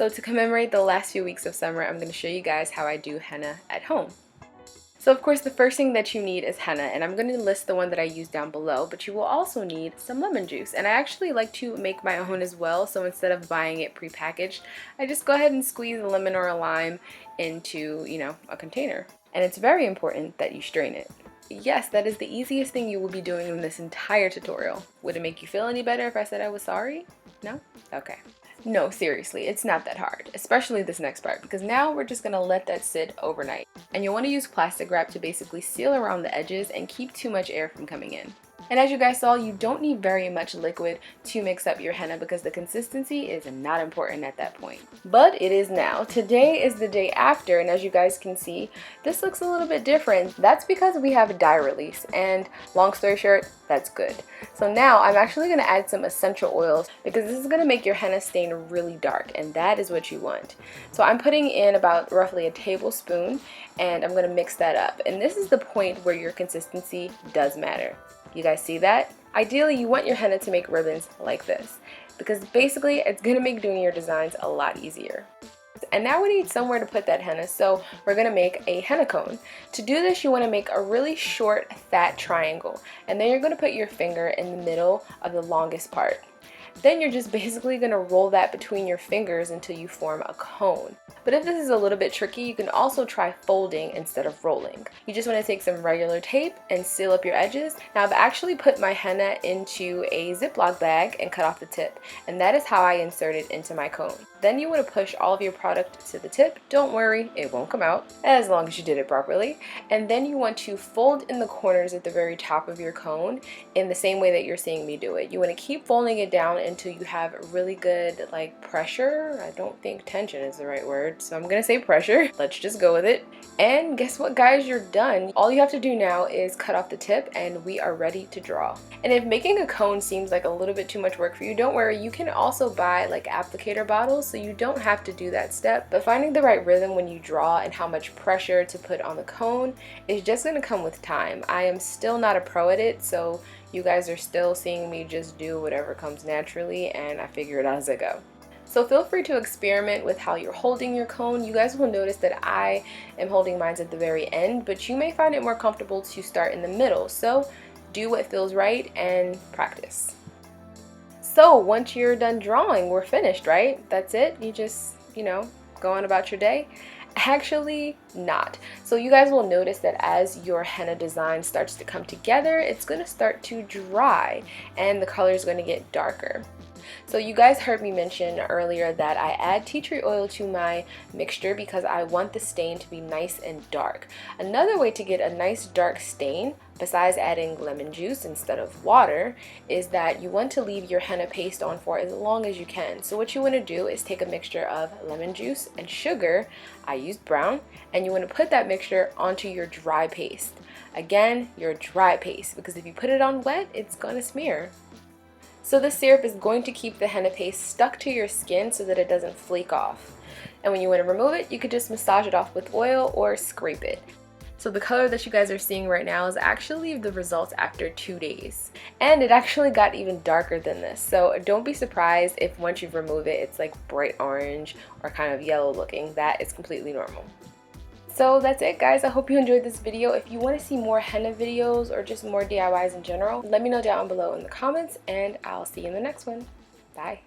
So to commemorate the last few weeks of summer, I'm going to show you guys how I do henna at home. So of course the first thing that you need is henna, and I'm going to list the one that I use down below, but you will also need some lemon juice. And I actually like to make my own as well, so instead of buying it prepackaged, I just go ahead and squeeze a lemon or a lime into, a container. And it's very important that you strain it. Yes, that is the easiest thing you will be doing in this entire tutorial. Would it make you feel any better if I said I was sorry? No? Okay. No, seriously, it's not that hard, especially this next part, because now we're just going to let that sit overnight. And you'll want to use plastic wrap to basically seal around the edges and keep too much air from coming in. And as you guys saw, you don't need very much liquid to mix up your henna because the consistency is not important at that point. But it is now. Today is the day after, and as you guys can see, this looks a little bit different. That's because we have a dye release, and long story short, that's good. So now I'm actually going to add some essential oils because this is going to make your henna stain really dark, and that is what you want. So I'm putting in about roughly a tablespoon, and I'm going to mix that up. And this is the point where your consistency does matter. You guys see that? Ideally, you want your henna to make ribbons like this because basically it's going to make doing your designs a lot easier. And now we need somewhere to put that henna, so we're going to make a henna cone. To do this, you want to make a really short, fat triangle, and then you're going to put your finger in the middle of the longest part. Then you're just basically going to roll that between your fingers until you form a cone. But if this is a little bit tricky, you can also try folding instead of rolling. You just want to take some regular tape and seal up your edges. Now I've actually put my henna into a ziplock bag and cut off the tip, and that is how I insert it into my cone. Then you want to push all of your product to the tip. Don't worry, it won't come out as long as you did it properly. And then you want to fold in the corners at the very top of your cone in the same way that you're seeing me do it. You want to keep folding it down until you have really good pressure. I don't think tension is the right word, so I'm gonna say pressure. Let's just go with it. And guess what, guys, you're done. All you have to do now is cut off the tip and we are ready to draw. And if making a cone seems like a little bit too much work for you, don't worry, you can also buy applicator bottles, so you don't have to do that step. But finding the right rhythm when you draw and how much pressure to put on the cone is just gonna come with time. I am still not a pro at it, so you guys are still seeing me just do whatever comes naturally, and I figure it out as I go. So feel free to experiment with how you're holding your cone. You guys will notice that I am holding mine at the very end, but you may find it more comfortable to start in the middle. So do what feels right and practice. So once you're done drawing, we're finished, right? That's it? You just, go on about your day? Actually not. So you guys will notice that as your henna design starts to come together, it's going to start to dry and the color is going to get darker. So you guys heard me mention earlier that I add tea tree oil to my mixture because I want the stain to be nice and dark. Another way to get a nice dark stain, besides adding lemon juice instead of water, is that you want to leave your henna paste on for as long as you can. So what you want to do is take a mixture of lemon juice and sugar, I used brown, and you want to put that mixture onto your dry paste. Again, your dry paste, because if you put it on wet, it's going to smear. So the syrup is going to keep the henna paste stuck to your skin so that it doesn't flake off. And when you want to remove it, you could just massage it off with oil or scrape it. So the color that you guys are seeing right now is actually the results after 2 days. And it actually got even darker than this. So don't be surprised if once you remove it, it's bright orange or kind of yellow looking. That is completely normal. So that's it, guys. I hope you enjoyed this video. If you want to see more henna videos or just more DIYs in general, let me know down below in the comments, and I'll see you in the next one. Bye.